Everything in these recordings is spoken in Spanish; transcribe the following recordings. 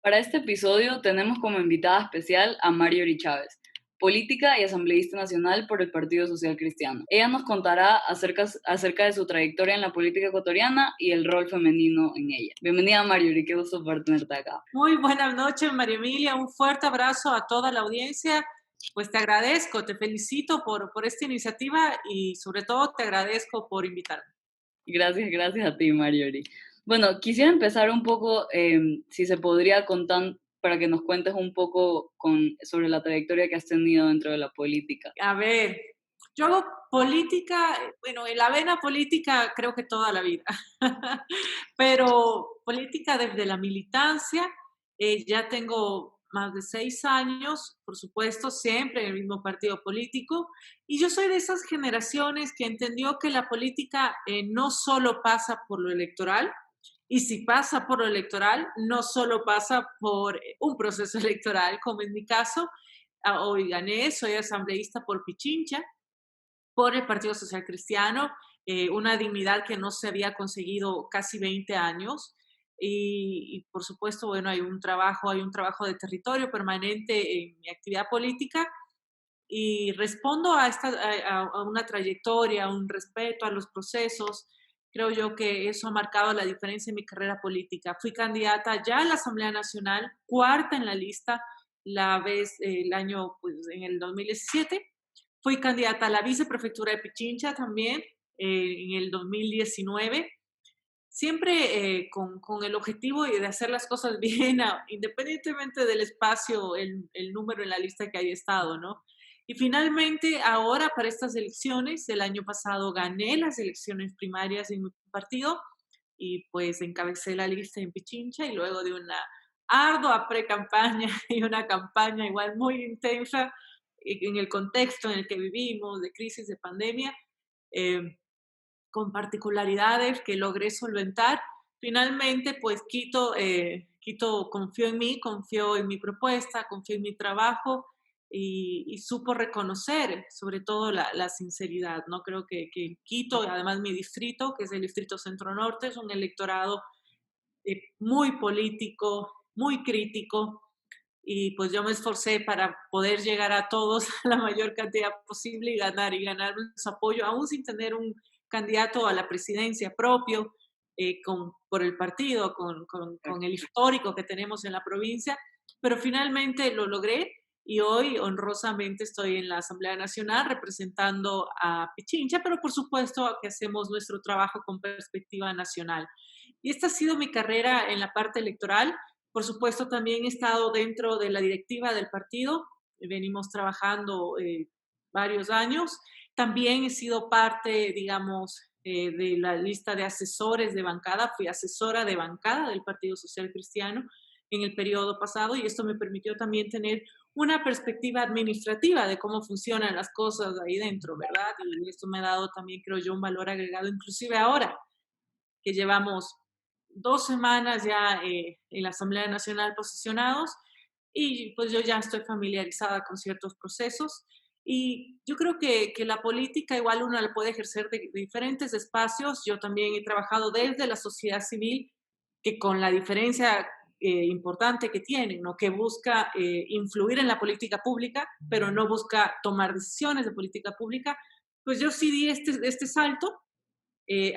Para este episodio tenemos como invitada especial a Marjorie Chávez, política y asambleísta nacional por el Partido Social Cristiano. Ella nos contará acerca de su trayectoria en la política ecuatoriana y el rol femenino en ella. Bienvenida Marjorie, qué gusto poder tenerte acá. Muy buenas noches, María Emilia. Un fuerte abrazo a toda la audiencia. Pues te agradezco, te felicito por esta iniciativa y sobre todo te agradezco por invitarme. Gracias a ti Marjorie. Bueno, quisiera empezar un poco, si se podría contar, para que nos cuentes un poco sobre la trayectoria que has tenido dentro de la política. A ver, yo hago política, bueno, en la vena política creo que toda la vida, pero política desde la militancia, ya tengo más de 6 años, por supuesto, siempre en el mismo partido político, y yo soy de esas generaciones que entendió que la política no solo pasa por lo electoral, y si pasa por lo electoral, no solo pasa por un proceso electoral, como en mi caso, hoy gané, soy asambleísta por Pichincha, por el Partido Social Cristiano, una dignidad que no se había conseguido casi 20 años. Y por supuesto, bueno, hay un trabajo de territorio permanente en mi actividad política y respondo a una trayectoria, a un respeto a los procesos. Creo yo que eso ha marcado la diferencia en mi carrera política. Fui candidata ya a la Asamblea Nacional, cuarta en la lista, el año, pues, en el 2017. Fui candidata a la viceprefectura de Pichincha también en el 2019, siempre con el objetivo de hacer las cosas bien, independientemente del espacio, el número en la lista que haya estado, ¿no? Y finalmente, ahora para estas elecciones, el año pasado gané las elecciones primarias en mi partido y pues encabecé la lista en Pichincha y luego de una ardua pre-campaña y una campaña igual muy intensa en el contexto en el que vivimos, de crisis, de pandemia, eh, con particularidades que logré solventar. Finalmente, pues Quito confió en mí, confió en mi propuesta, confió en mi trabajo y supo reconocer sobre todo la sinceridad, ¿no? Creo que Quito, además mi distrito, que es el distrito Centro Norte, es un electorado muy político, muy crítico, y pues yo me esforcé para poder llegar a todos la mayor cantidad posible y ganar su apoyo, aún sin tener un candidato a la presidencia propio, por el partido, con el histórico que tenemos en la provincia, pero finalmente lo logré y hoy honrosamente estoy en la Asamblea Nacional representando a Pichincha, pero por supuesto que hacemos nuestro trabajo con perspectiva nacional. Y esta ha sido mi carrera en la parte electoral. Por supuesto, también he estado dentro de la directiva del partido, venimos trabajando varios años. También he sido parte, digamos, de la lista de asesores de bancada, fui asesora de bancada del Partido Social Cristiano en el periodo pasado y esto me permitió también tener una perspectiva administrativa de cómo funcionan las cosas ahí dentro, ¿verdad? Y esto me ha dado también, creo yo, un valor agregado, inclusive ahora que llevamos 2 semanas ya en la Asamblea Nacional posicionados y pues yo ya estoy familiarizada con ciertos procesos y yo creo que la política igual uno la puede ejercer de diferentes espacios. Yo también he trabajado desde la sociedad civil, que con la diferencia importante que tiene, ¿no? Que busca influir en la política pública, pero no busca tomar decisiones de política pública. Pues yo sí di este salto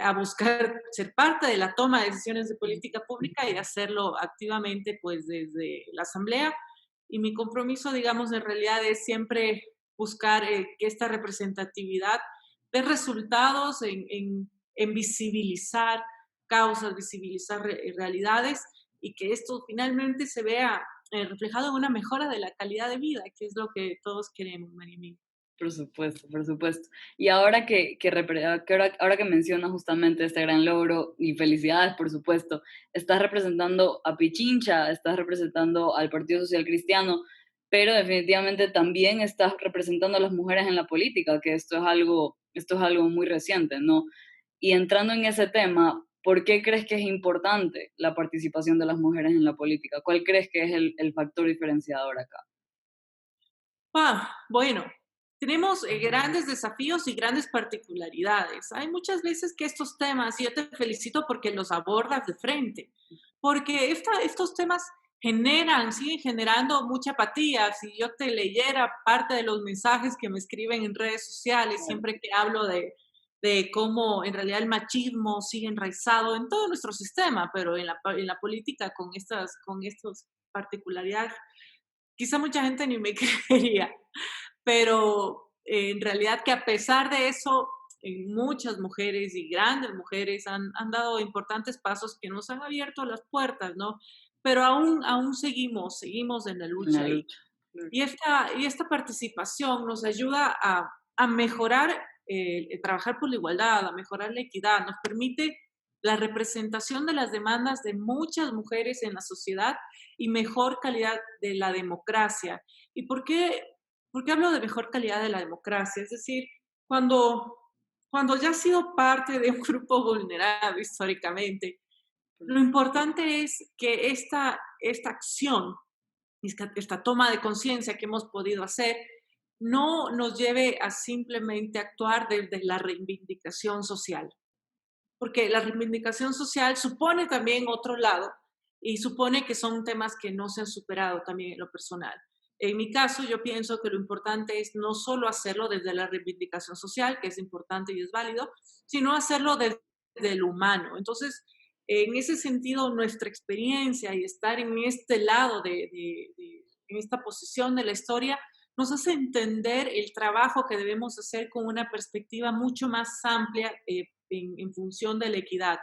a buscar ser parte de la toma de decisiones de política pública y hacerlo activamente pues desde la Asamblea. Y mi compromiso, digamos, en realidad es siempre buscar que esta representatividad dé resultados en visibilizar causas, visibilizar realidades y que esto finalmente se vea reflejado en una mejora de la calidad de vida, que es lo que todos queremos, Marimí. Por supuesto, por supuesto. Y ahora que mencionas justamente este gran logro, y felicidades, por supuesto, estás representando a Pichincha, estás representando al Partido Social Cristiano, pero definitivamente también estás representando a las mujeres en la política, que esto es algo muy reciente, ¿no? Y entrando en ese tema, ¿por qué crees que es importante la participación de las mujeres en la política? ¿Cuál crees que es el factor diferenciador acá? Bueno, tenemos grandes desafíos y grandes particularidades. Hay muchas veces que estos temas, y yo te felicito porque los abordas de frente, porque estos temas siguen generando mucha apatía. Si yo te leyera parte de los mensajes que me escriben en redes sociales, Claro, siempre que hablo de cómo en realidad el machismo sigue enraizado en todo nuestro sistema, pero en la política con estas particularidades, quizá mucha gente ni me creería, pero en realidad que a pesar de eso, muchas mujeres y grandes mujeres han dado importantes pasos que nos han abierto las puertas, ¿no? Pero aún seguimos en la en la lucha lucha. Claro. y esta participación nos ayuda a mejorar, trabajar por la igualdad, a mejorar la equidad, nos permite la representación de las demandas de muchas mujeres en la sociedad y mejor calidad de la democracia. ¿Y por qué hablo de mejor calidad de la democracia? Es decir, cuando, cuando ya has sido parte de un grupo vulnerado históricamente, lo importante es que esta acción, esta toma de conciencia que hemos podido hacer, no nos lleve a simplemente actuar desde la reivindicación social, porque la reivindicación social supone también otro lado y supone que son temas que no se han superado también en lo personal. En mi caso, yo pienso que lo importante es no solo hacerlo desde la reivindicación social, que es importante y es válido, sino hacerlo desde lo humano. Entonces, en ese sentido, nuestra experiencia y estar en este lado en esta posición de la historia, nos hace entender el trabajo que debemos hacer con una perspectiva mucho más amplia, en función de la equidad.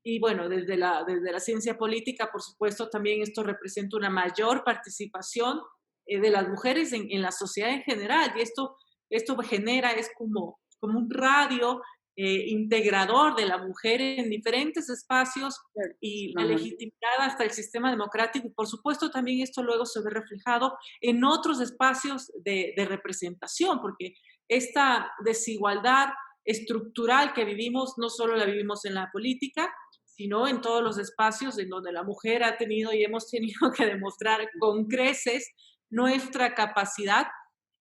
Y bueno, desde la ciencia política, por supuesto, también esto representa una mayor participación, de las mujeres en la sociedad en general. Y esto genera, es como un radio, integrador de la mujer en diferentes espacios Claro. y la Ajá. legitimidad hasta el sistema democrático. Y por supuesto, también esto luego se ve reflejado en otros espacios de representación, porque esta desigualdad estructural que vivimos, no solo la vivimos en la política, sino en todos los espacios en donde la mujer ha tenido y hemos tenido que demostrar con creces nuestra capacidad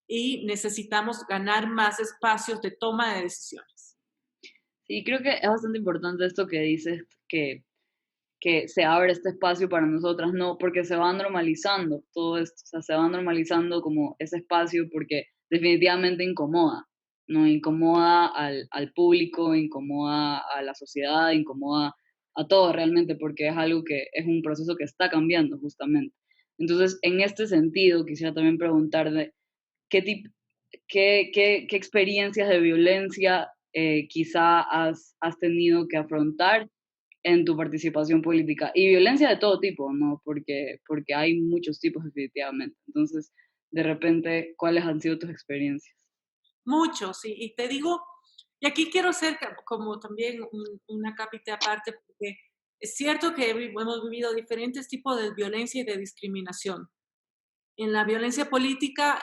y necesitamos ganar más espacios de toma de decisiones. Sí, creo que es bastante importante esto que dices, que se abre este espacio para nosotras, no, porque se va normalizando todo esto, o sea, se va normalizando como ese espacio porque definitivamente incomoda, ¿no? Incomoda al público, incomoda a la sociedad, incomoda a todo realmente, porque es algo que es un proceso que está cambiando justamente. Entonces, en este sentido, quisiera también preguntarte, ¿qué, tip- qué experiencias de violencia quizá has tenido que afrontar en tu participación política? Y violencia de todo tipo, ¿no? Porque hay muchos tipos definitivamente. Entonces, de repente, ¿cuáles han sido tus experiencias? Muchos, y te digo, y aquí quiero hacer como también una cápita aparte, porque es cierto que hemos vivido diferentes tipos de violencia y de discriminación. En la violencia política,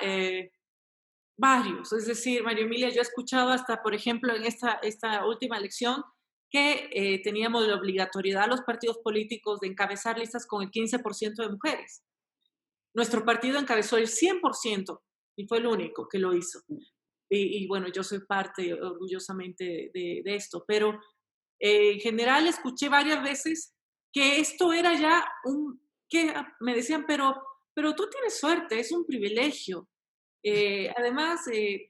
varios, es decir, María Emilia, yo he escuchado hasta, por ejemplo, en esta última elección, que teníamos la obligatoriedad a los partidos políticos de encabezar listas con el 15% de mujeres. Nuestro partido encabezó el 100% y fue el único que lo hizo. Y bueno, yo soy parte orgullosamente de esto, pero en general escuché varias veces que esto era ya que me decían, pero tú tienes suerte, es un privilegio. Además,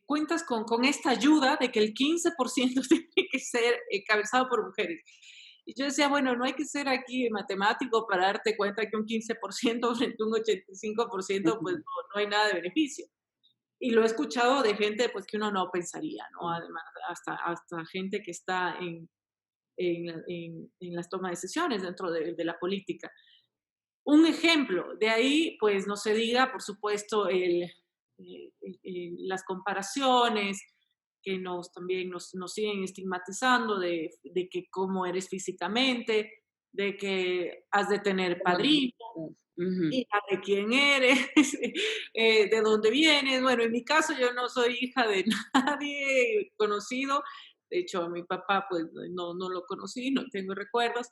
cuentas con esta ayuda de que el 15% tiene que ser encabezado por mujeres. Y yo decía, bueno, no hay que ser aquí matemático para darte cuenta que un 15% frente a un 85%, pues Ujú. no hay nada de beneficio. Y lo he escuchado de gente pues que uno no pensaría, ¿no? Además, hasta gente que está en las tomas de decisiones dentro de la política. Un ejemplo, de ahí, pues no se diga, por supuesto, las comparaciones que también nos siguen estigmatizando de que cómo eres físicamente, de que has de tener ¿Cómo te padrino, sientes? Ujú. hija de quién eres, de dónde vienes. Bueno, en mi caso yo no soy hija de nadie conocido. De hecho, a mi papá pues no lo conocí, no tengo recuerdos.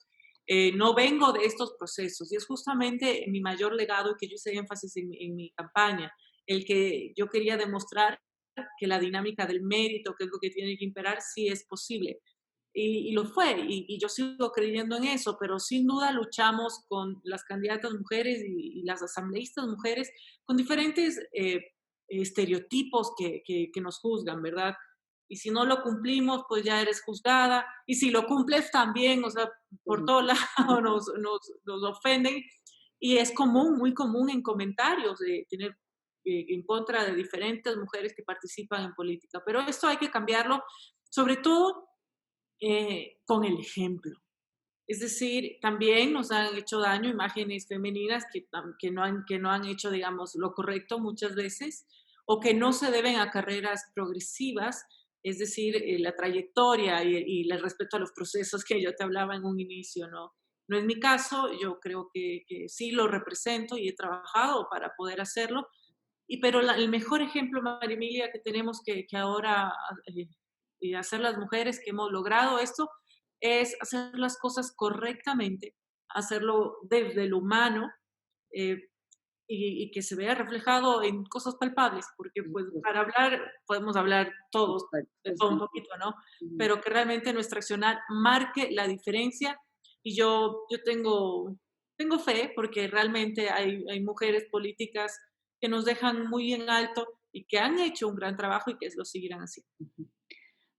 No vengo de estos procesos y es justamente mi mayor legado que yo hice énfasis en mi campaña, el que yo quería demostrar que la dinámica del mérito, que es lo que tiene que imperar, sí es posible. y lo fue, y yo sigo creyendo en eso, pero sin duda luchamos con las candidatas mujeres y las asambleístas mujeres con diferentes estereotipos que nos juzgan, ¿verdad? Y si no lo cumplimos, pues ya eres juzgada, y si lo cumples también, o sea, por todos lados nos ofenden, y es común, muy común en comentarios de tener en contra de diferentes mujeres que participan en política, pero esto hay que cambiarlo, sobre todo con el ejemplo. Es decir, también nos han hecho daño imágenes femeninas que no han hecho, digamos, lo correcto muchas veces o que no se deben a carreras progresivas, es decir, la trayectoria y el respeto a los procesos que yo te hablaba en un inicio, ¿no? No es mi caso, yo creo que sí lo represento y he trabajado para poder hacerlo, pero el mejor ejemplo, María Emilia, que tenemos que ahora hacer las mujeres que hemos logrado esto, es hacer las cosas correctamente, hacerlo desde lo humano eh, y que se vea reflejado en cosas palpables, porque pues para hablar podemos hablar todos de Exacto, todo un sí. poquito, ¿no? Ujú. Pero que realmente nuestra accionar marque la diferencia y yo tengo fe porque realmente hay mujeres políticas que nos dejan muy en alto y que han hecho un gran trabajo y que lo seguirán haciendo.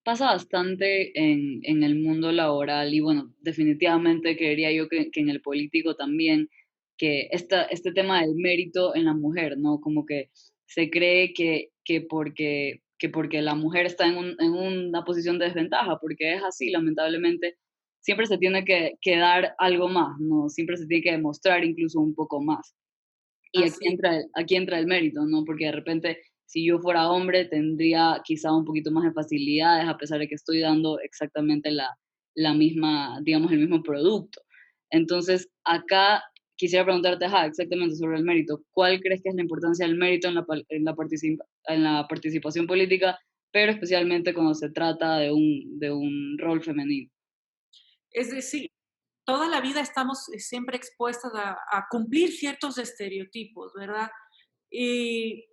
Pasa bastante en el mundo laboral y bueno, definitivamente creería yo que en el político también, que este tema del mérito en la mujer, ¿no? Como que se cree que porque la mujer está en una posición de desventaja, porque es así, lamentablemente, siempre se tiene que dar algo más, ¿no? Siempre se tiene que demostrar incluso un poco más. Y Así, aquí entra el mérito, ¿no? Porque de repente, si yo fuera hombre, tendría quizá un poquito más de facilidades, a pesar de que estoy dando exactamente la misma, digamos, el mismo producto. Entonces, acá quisiera preguntarte, ajá, exactamente sobre el mérito. ¿Cuál crees que es la importancia del mérito en la participación política, pero especialmente cuando se trata de un rol femenino? es decir, toda la vida estamos siempre expuestas a cumplir ciertos estereotipos, ¿verdad? Y,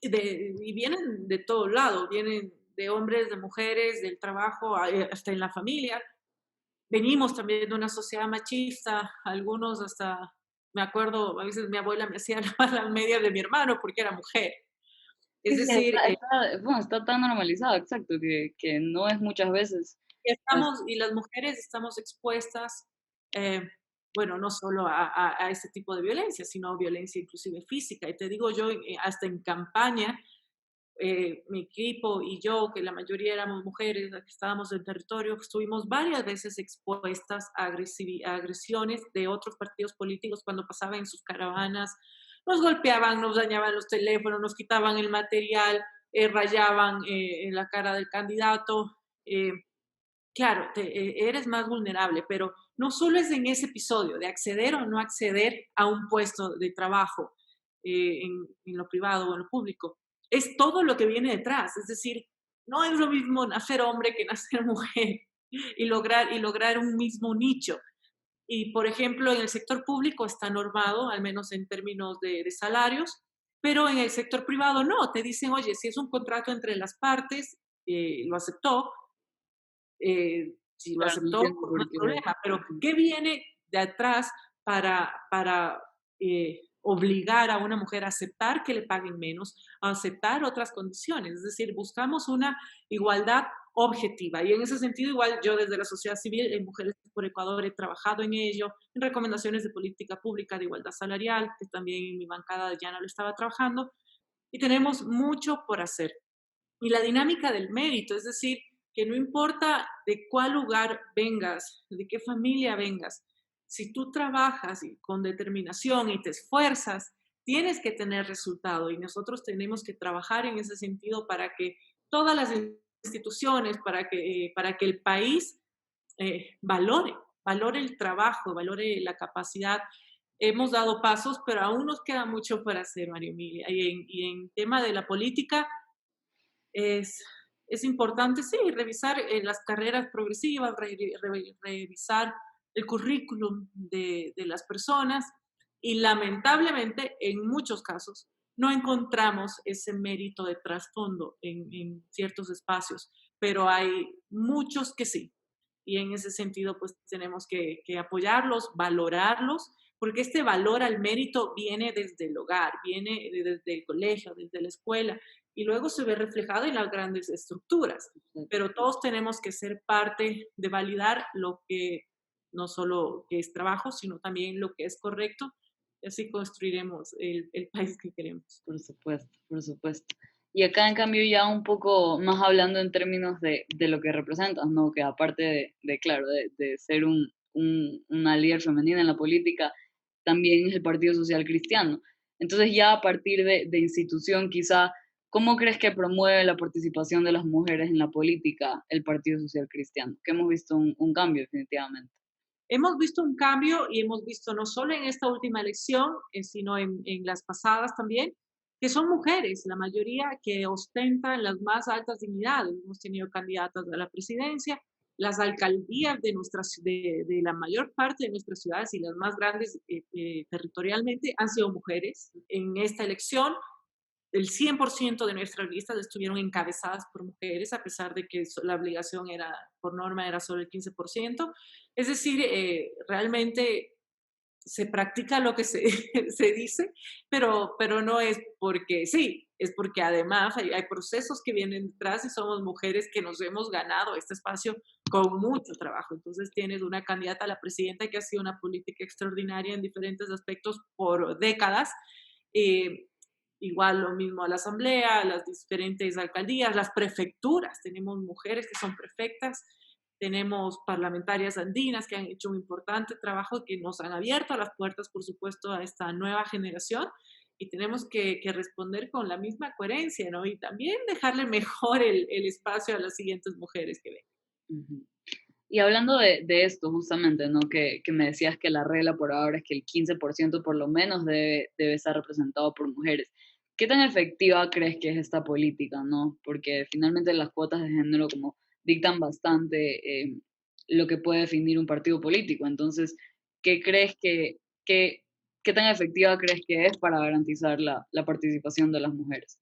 y vienen de todo lado, vienen de hombres, de mujeres, del trabajo, hasta en la familia. Venimos también de una sociedad machista, algunos hasta, me acuerdo, a veces mi abuela me hacía lavar la media de mi hermano porque era mujer. Es Sí, sí, decir, bueno, está tan normalizado, exacto, que no es muchas veces. y las mujeres estamos expuestas, eh, bueno, no solo a este tipo de violencia, sino violencia inclusive física. Y te digo yo, hasta en campaña, mi equipo y yo, que la mayoría éramos mujeres, las que estábamos en territorio, estuvimos varias veces expuestas a agresiones de otros partidos políticos cuando pasaban en sus caravanas. Nos golpeaban, nos dañaban los teléfonos, nos quitaban el material, rayaban en la cara del candidato. eh, Claro, eres más vulnerable, pero no solo es en ese episodio de acceder o no acceder a un puesto de trabajo en lo privado o en lo público, es todo lo que viene detrás. Es decir, no es lo mismo nacer hombre que nacer mujer y lograr un mismo nicho. Y, por ejemplo, en el sector público está normado, al menos en términos de salarios, pero en el sector privado no. Te dicen, oye, si es un contrato entre las partes, lo aceptó, si lo Claro, no aceptó, entiendo pues no por hay qué. problema, pero Ujú. ¿qué viene de atrás para obligar a una mujer a aceptar que le paguen menos, a aceptar otras condiciones? Es decir, buscamos una igualdad objetiva y en ese sentido igual yo desde la sociedad civil en Mujeres por Ecuador he trabajado en ello, en recomendaciones de política pública de igualdad salarial, que también en mi bancada ya no lo estaba trabajando, y tenemos mucho por hacer y la dinámica del mérito, es decir, que no importa de cuál lugar vengas, de qué familia vengas, si tú trabajas con determinación y te esfuerzas, tienes que tener resultado y nosotros tenemos que trabajar en ese sentido para que todas las instituciones, para que el país valore el trabajo, valore la capacidad. Hemos dado pasos, pero aún nos queda mucho por hacer, María Emilia. Y en tema de la política, es, es importante, sí, revisar las carreras progresivas, revisar el currículum de las personas y lamentablemente en muchos casos no encontramos ese mérito de trasfondo en ciertos espacios, pero hay muchos que sí. y en ese sentido pues tenemos que apoyarlos, valorarlos, porque este valor al mérito viene desde el hogar, viene desde el colegio, desde la escuela, y luego se ve reflejado en las grandes estructuras. Pero todos tenemos que ser parte de validar lo que no solo que es trabajo, sino también lo que es correcto, y así construiremos el país que queremos. Por supuesto, por supuesto. Y acá, en cambio, ya un poco más hablando en términos de lo que representas, ¿no? Que aparte claro, de ser una líder femenina en la política, también es el Partido Social Cristiano. Entonces, ya a partir de institución, quizá, ¿cómo crees que promueve la participación de las mujeres en la política el Partido Social Cristiano? Que hemos visto un cambio, definitivamente. Hemos visto un cambio y hemos visto no solo en esta última elección, sino en las pasadas también, que son mujeres, la mayoría que ostentan las más altas dignidades. Hemos tenido candidatas a la presidencia, las alcaldías de la mayor parte de nuestras ciudades y las más grandes territorialmente han sido mujeres. En esta elección el 100% de nuestras listas estuvieron encabezadas por mujeres, a pesar de que la obligación era, por norma, era solo el 15%. Es decir, realmente se practica lo que se, se dice, pero no es porque sí, es porque además hay procesos que vienen detrás y somos mujeres que nos hemos ganado este espacio con mucho trabajo. Entonces tienes una candidata a la presidenta que ha sido una política extraordinaria en diferentes aspectos por décadas. eh, Igual lo mismo a la asamblea, a las diferentes alcaldías, las prefecturas. Tenemos mujeres que son prefectas, tenemos parlamentarias andinas que han hecho un importante trabajo que nos han abierto las puertas, por supuesto, a esta nueva generación y tenemos que responder con la misma coherencia, ¿no? Y también dejarle mejor el espacio a las siguientes mujeres que vengan. Ujú. Y hablando de esto justamente, ¿no? Que me decías que la regla por ahora es que el 15% por lo menos debe estar representado por mujeres. ¿Qué tan efectiva crees que es esta política, no? Porque finalmente las cuotas de género como dictan bastante lo que puede definir un partido político. Entonces, ¿qué crees que, qué tan efectiva crees que es para garantizar la participación de las mujeres?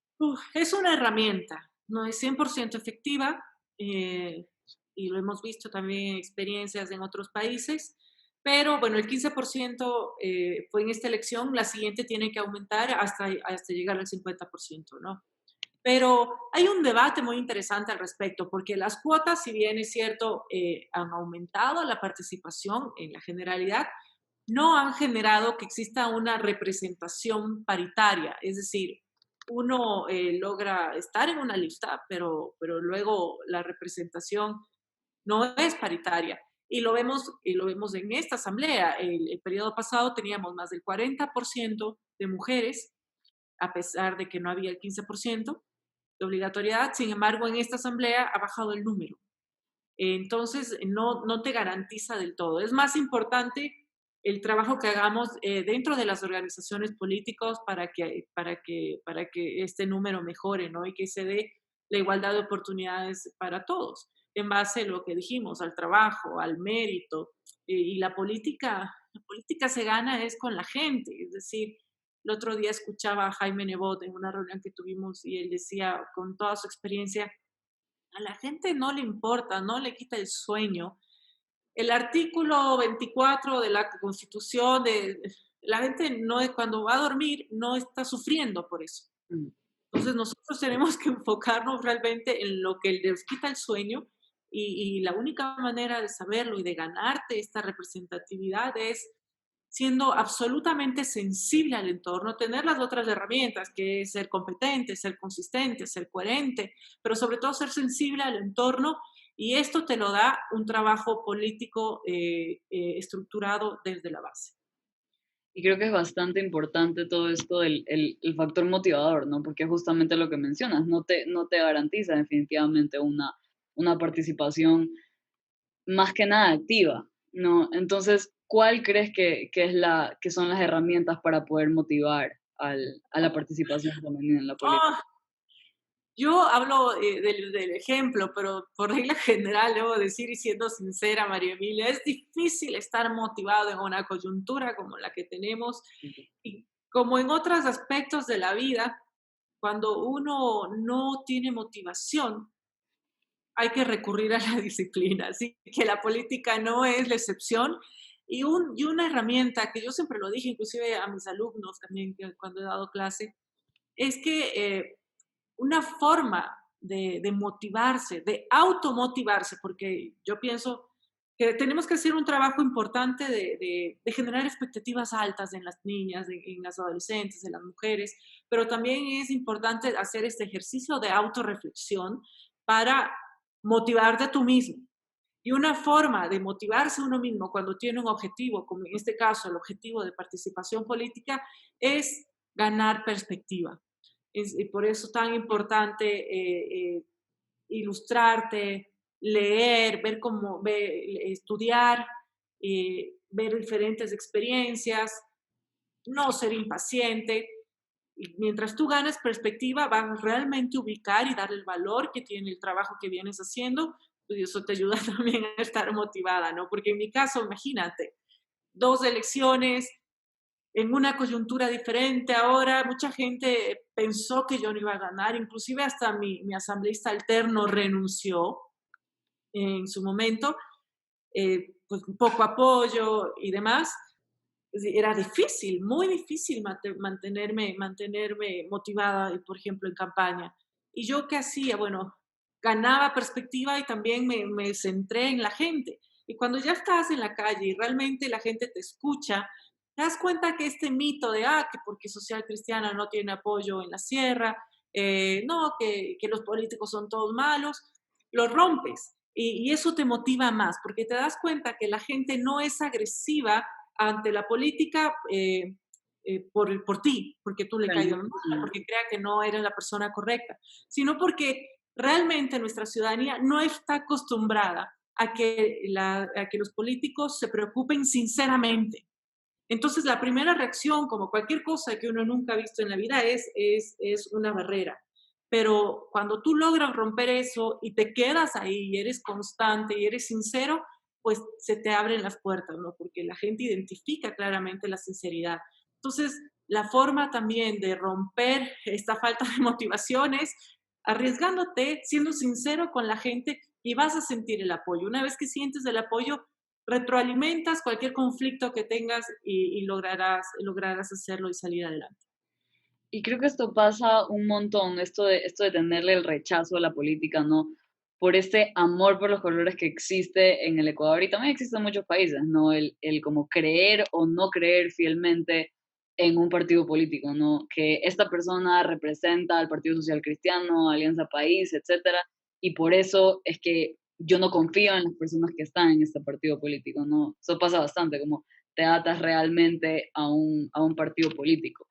Es una herramienta, no es 100% efectiva, eh, y lo hemos visto también en experiencias en otros países, pero bueno, el 15% fue en esta elección, la siguiente tiene que aumentar hasta llegar al 50%, ¿no? Pero hay un debate muy interesante al respecto, porque las cuotas, si bien es cierto, han aumentado la participación en la generalidad, no han generado que exista una representación paritaria, es decir, uno logra estar en una lista, pero luego la representación no es paritaria. Y lo vemos en esta asamblea. El periodo pasado teníamos más del 40% de mujeres, a pesar de que no había el 15% de obligatoriedad. Sin embargo, en esta asamblea ha bajado el número. Entonces, no te garantiza del todo. Es más importante el trabajo que hagamos dentro de las organizaciones políticas para que este número mejore, ¿no? Y que se dé la igualdad de oportunidades para todos, en base a lo que dijimos, al trabajo, al mérito. Y la política se gana es con la gente. Es decir, el otro día escuchaba a Jaime Nebot en una reunión que tuvimos y él decía, con toda su experiencia, a la gente no le importa, no le quita el sueño. El artículo 24 de la Constitución, la gente no es, cuando va a dormir no está sufriendo por eso. Mm. Entonces nosotros tenemos que enfocarnos realmente en lo que les quita el sueño y la única manera de saberlo y de ganarte esta representatividad es siendo absolutamente sensible al entorno, tener las otras herramientas, que es ser competente, ser consistente, ser coherente, pero sobre todo ser sensible al entorno y esto te lo da un trabajo político estructurado desde la base. Y creo que es bastante importante todo esto el factor motivador, ¿no? Porque es justamente lo que mencionas, no te garantiza definitivamente una participación más que nada activa, ¿no? Entonces, ¿cuál crees que son las herramientas para poder motivar a la participación femenina en la política? ¡Ah! Yo hablo del ejemplo, pero por regla general debo decir, y siendo sincera, María Emilia, es difícil estar motivado en una coyuntura como la que tenemos y como en otros aspectos de la vida, cuando uno no tiene motivación, hay que recurrir a la disciplina, así que la política no es la excepción. Y una herramienta que yo siempre lo dije, inclusive a mis alumnos también, cuando he dado clase, es que una forma de motivarse, de automotivarse, porque yo pienso que tenemos que hacer un trabajo importante de generar expectativas altas en las niñas, en las adolescentes, en las mujeres, pero también es importante hacer este ejercicio de autorreflexión para motivarte tú mismo. Y una forma de motivarse uno mismo cuando tiene un objetivo, como en este caso el objetivo de participación política, es ganar perspectiva. Y por eso es tan importante ilustrarte, leer, ver cómo, estudiar, ver diferentes experiencias, no ser impaciente. Y mientras tú ganas perspectiva, vas a realmente ubicar y dar el valor que tiene el trabajo que vienes haciendo, pues eso te ayuda también a estar motivada, ¿no? Porque en mi caso, imagínate, 2 elecciones, en una coyuntura diferente ahora, mucha gente pensó que yo no iba a ganar, inclusive hasta mi asambleísta alterno renunció en su momento, pues poco apoyo y demás. Era difícil, muy difícil mantenerme motivada, por ejemplo, en campaña. ¿Y yo qué hacía? Bueno, ganaba perspectiva y también me centré en la gente. Y cuando ya estás en la calle y realmente la gente te escucha, te das cuenta que este mito de, que porque Social Cristiana no tiene apoyo en la sierra, no, que los políticos son todos malos, lo rompes. Y eso te motiva más, porque te das cuenta que la gente no es agresiva ante la política por ti, porque tú le Claro, caigas mal, porque crea que no eres la persona correcta, sino porque realmente nuestra ciudadanía no está acostumbrada a que los políticos se preocupen sinceramente. Entonces, la primera reacción, como cualquier cosa que uno nunca ha visto en la vida, es una barrera. Pero cuando tú logras romper eso y te quedas ahí y eres constante y eres sincero, pues se te abren las puertas, ¿no? Porque la gente identifica claramente la sinceridad. Entonces, la forma también de romper esta falta de motivación es arriesgándote, siendo sincero con la gente y vas a sentir el apoyo. Una vez que sientes el apoyo, retroalimentas cualquier conflicto que tengas y lograrás hacerlo y salir adelante. y creo que esto pasa un montón, esto de tenerle el rechazo a la política, ¿no? Por este amor por los colores que existe en el Ecuador y también existe en muchos países, ¿no? El como creer o no creer fielmente en un partido político, ¿no? Que esta persona representa al Partido Social Cristiano, Alianza País, etcétera, y por eso es que yo no confío en las personas que están en este partido político, ¿no? Eso pasa bastante, como te atas realmente a un partido político.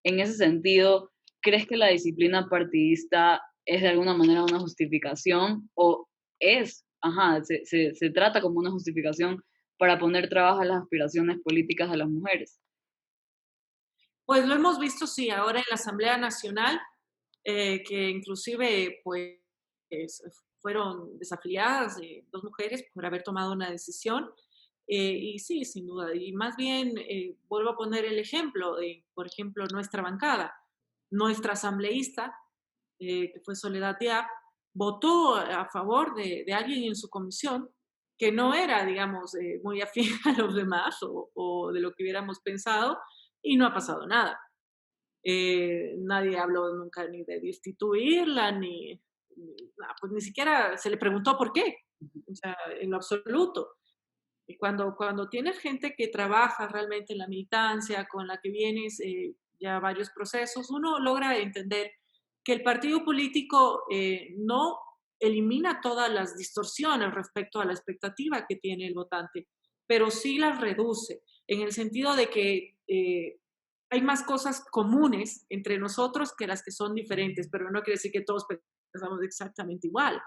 En ese sentido, ¿crees que la disciplina partidista es de alguna manera una justificación o se trata como una justificación para poner trabas a las aspiraciones políticas de las mujeres? Pues lo hemos visto, sí, ahora en la Asamblea Nacional, que inclusive pues fueron desafiliadas 2 mujeres por haber tomado una decisión. Y sí, sin duda. Y más bien, vuelvo a poner el ejemplo de, por ejemplo, nuestra bancada, nuestra asambleísta, que fue Soledad Diab, votó a favor de alguien en su comisión que no era, digamos, muy afín a los demás o de lo que hubiéramos pensado, y no ha pasado nada. Nadie habló nunca ni de destituirla, pues ni siquiera se le preguntó por qué, o sea, en lo absoluto. Y cuando tienes gente que trabaja realmente en la militancia, con la que vienes ya varios procesos, uno logra entender que el partido político no elimina todas las distorsiones respecto a la expectativa que tiene el votante, pero sí las reduce, en el sentido de que hay más cosas comunes entre nosotros que las que son diferentes, pero no quiere decir que todos pensamos exactamente igual.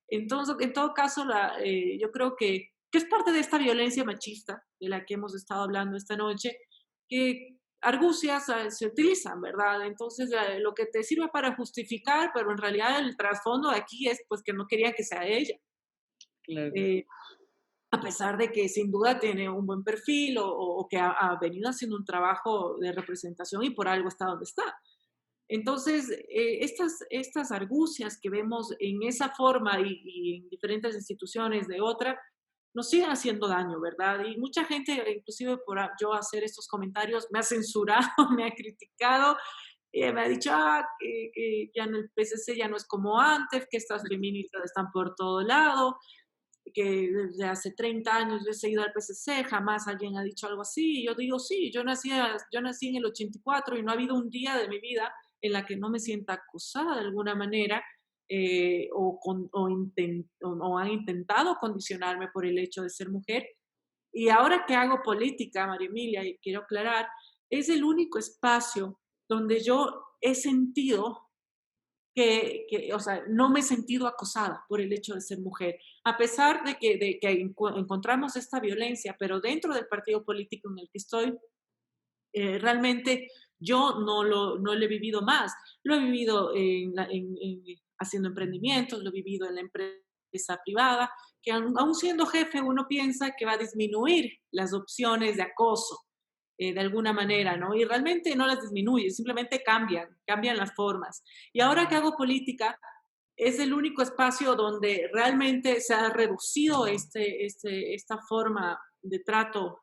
Entonces, en todo caso, yo creo que es parte de esta violencia machista de la que hemos estado hablando esta noche, que argucias se utilizan, ¿verdad? Entonces, lo que te sirve para justificar, pero en realidad el trasfondo aquí es pues que no querían que sea ella. Claro. Eh, a pesar de que sin duda tiene un buen perfil o que ha venido haciendo un trabajo de representación y por algo está donde está. Entonces, estas argucias que vemos en esa forma y en diferentes instituciones de otra, nos siguen haciendo daño, ¿verdad? Y mucha gente, inclusive por yo hacer estos comentarios, me ha censurado, me ha criticado, me ha dicho que ya en el PCC ya no es como antes, que estas feministas están por todo lado, que desde hace 30 años yo he seguido al PCC, jamás alguien ha dicho algo así. Y yo digo, sí, yo nací en el 84 y no ha habido un día de mi vida en la que no me sienta acosada de alguna manera o han intentado condicionarme por el hecho de ser mujer. Y ahora que hago política, María Emilia, y quiero aclarar, es el único espacio donde yo he sentido o sea, no me he sentido acosada por el hecho de ser mujer, a pesar de que encontramos esta violencia, pero dentro del partido político en el que estoy, realmente yo no lo he vivido más. Lo he vivido haciendo emprendimientos, lo he vivido en la empresa privada, que aún siendo jefe uno piensa que va a disminuir las opciones de acoso de alguna manera, ¿no? Y realmente no las disminuye, simplemente cambian las formas. Y ahora que hago política, es el único espacio donde realmente se ha reducido esta forma de trato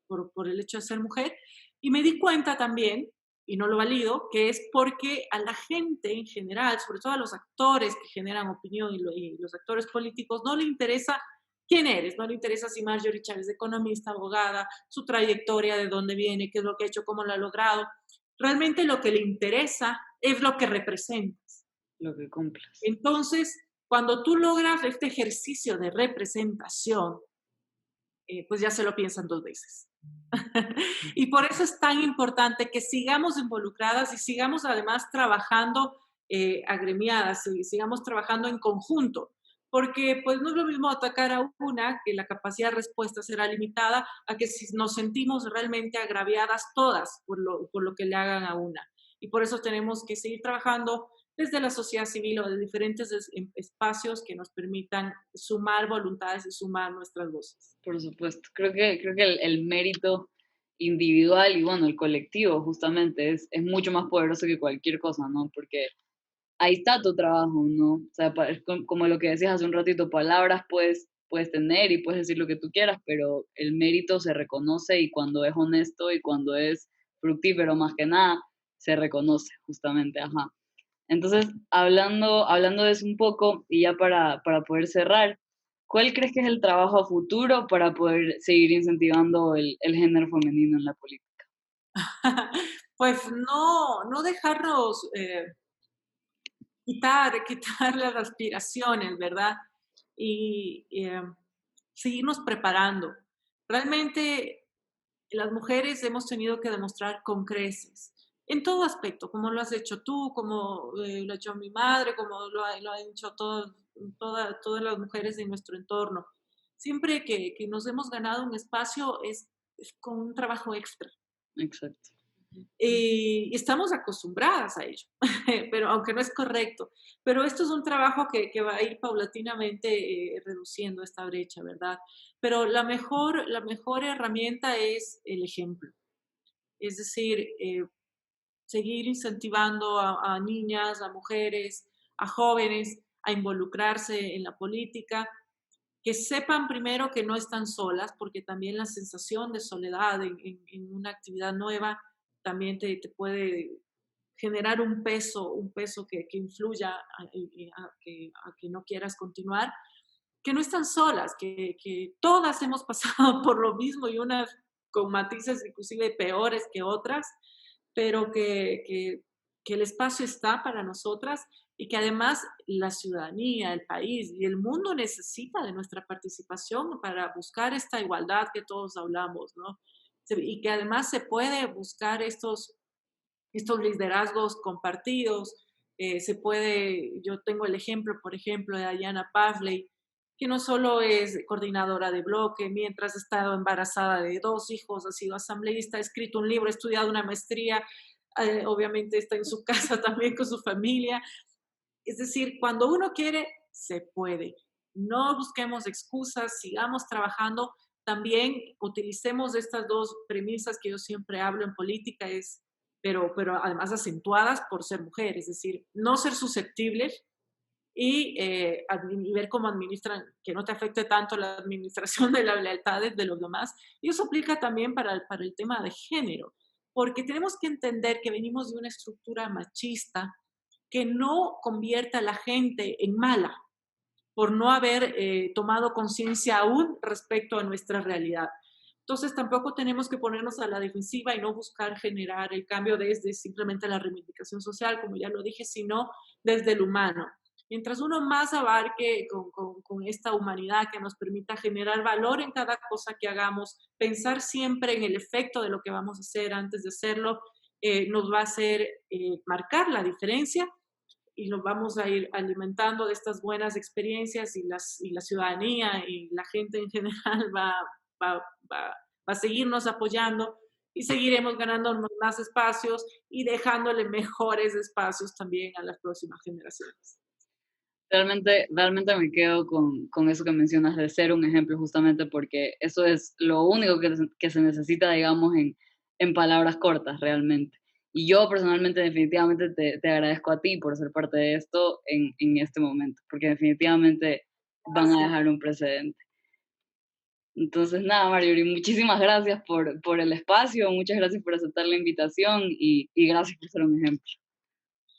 por el hecho de ser mujer. Y me di cuenta también, y no lo valido, que es porque a la gente en general, sobre todo a los actores que generan opinión y los actores políticos, no le interesa quién eres, no le interesa si Marjorie Chávez es economista, abogada, su trayectoria, de dónde viene, qué es lo que ha hecho, cómo lo ha logrado. Realmente lo que le interesa es lo que representas. Lo que cumplas. Entonces, cuando tú logras este ejercicio de representación, pues ya se lo piensan dos veces. Y por eso es tan importante que sigamos involucradas y sigamos además trabajando agremiadas y sigamos trabajando en conjunto, porque pues no es lo mismo atacar a una, que la capacidad de respuesta será limitada, a que si nos sentimos realmente agraviadas todas por lo que le hagan a una. Y por eso tenemos que seguir trabajando desde la sociedad civil o de diferentes espacios que nos permitan sumar voluntades y sumar nuestras voces. Por supuesto. Creo que el mérito individual y bueno, el colectivo justamente es mucho más poderoso que cualquier cosa, ¿no? Porque ahí está tu trabajo, ¿no? O sea, es como lo que decías hace un ratito, palabras puedes tener y puedes decir lo que tú quieras, pero el mérito se reconoce y cuando es honesto y cuando es fructífero más que nada, se reconoce justamente, ajá. Entonces, hablando de eso un poco y ya para poder cerrar, ¿cuál crees que es el trabajo a futuro para poder seguir incentivando el género femenino en la política? Pues no dejarnos quitar las aspiraciones, ¿verdad? Y seguirnos preparando. Realmente las mujeres hemos tenido que demostrar con creces, en todo aspecto, como lo has hecho tú, como lo ha hecho mi madre, como lo han hecho todas las mujeres de nuestro entorno. Siempre que nos hemos ganado un espacio es con un trabajo extra. Exacto. Y estamos acostumbradas a ello, pero aunque no es correcto. Pero esto es un trabajo que va a ir paulatinamente reduciendo esta brecha, ¿verdad? Pero la mejor herramienta es el ejemplo. Es decir, seguir incentivando a niñas, a mujeres, a jóvenes a involucrarse en la política, que sepan primero que no están solas, porque también la sensación de soledad en una actividad nueva también te puede generar un peso que influya a que no quieras continuar, que no están solas, que todas hemos pasado por lo mismo y unas con matices inclusive peores que otras, pero que el espacio está para nosotras y que además la ciudadanía, el país y el mundo necesita de nuestra participación para buscar esta igualdad que todos hablamos, ¿no? Y que además se puede buscar estos liderazgos compartidos. Yo tengo el ejemplo, por ejemplo, de Ayanna Pavley, que no solo es coordinadora de bloque, mientras ha estado embarazada de 2 hijos, ha sido asambleísta, ha escrito un libro, ha estudiado una maestría, obviamente está en su casa también con su familia. Es decir, cuando uno quiere, se puede. No busquemos excusas, sigamos trabajando. También utilicemos estas dos premisas que yo siempre hablo en política, es pero además acentuadas por ser mujer, es decir, no ser susceptibles y ver cómo administran, que no te afecte tanto la administración de las lealtades de los demás. Y eso aplica también para el tema de género, porque tenemos que entender que venimos de una estructura machista que no convierte a la gente en mala por no haber tomado conciencia aún respecto a nuestra realidad. Entonces tampoco tenemos que ponernos a la defensiva y no buscar generar el cambio desde simplemente la reivindicación social, como ya lo dije, sino desde el humano. Mientras uno más abarque con esta humanidad que nos permita generar valor en cada cosa que hagamos, pensar siempre en el efecto de lo que vamos a hacer antes de hacerlo, nos va a hacer marcar la diferencia y nos vamos a ir alimentando de estas buenas experiencias y la ciudadanía y la gente en general va, va a seguirnos apoyando y seguiremos ganándonos más espacios y dejándole mejores espacios también a las próximas generaciones. Realmente me quedo con eso que mencionas de ser un ejemplo, justamente porque eso es lo único que se necesita, digamos, en palabras cortas, realmente. Y yo personalmente, definitivamente, te agradezco a ti por ser parte de esto en este momento, porque definitivamente van a Gracias. dejar un precedente. Entonces, nada, Marjorie, muchísimas gracias por el espacio, muchas gracias por aceptar la invitación y gracias por ser un ejemplo.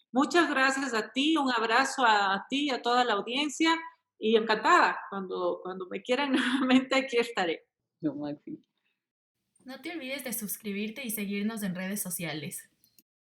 Muchas gracias a ti, un abrazo a ti y a toda la audiencia y encantada. Cuando me quieran nuevamente aquí estaré. Lo máximo. No te olvides de suscribirte y seguirnos en redes sociales.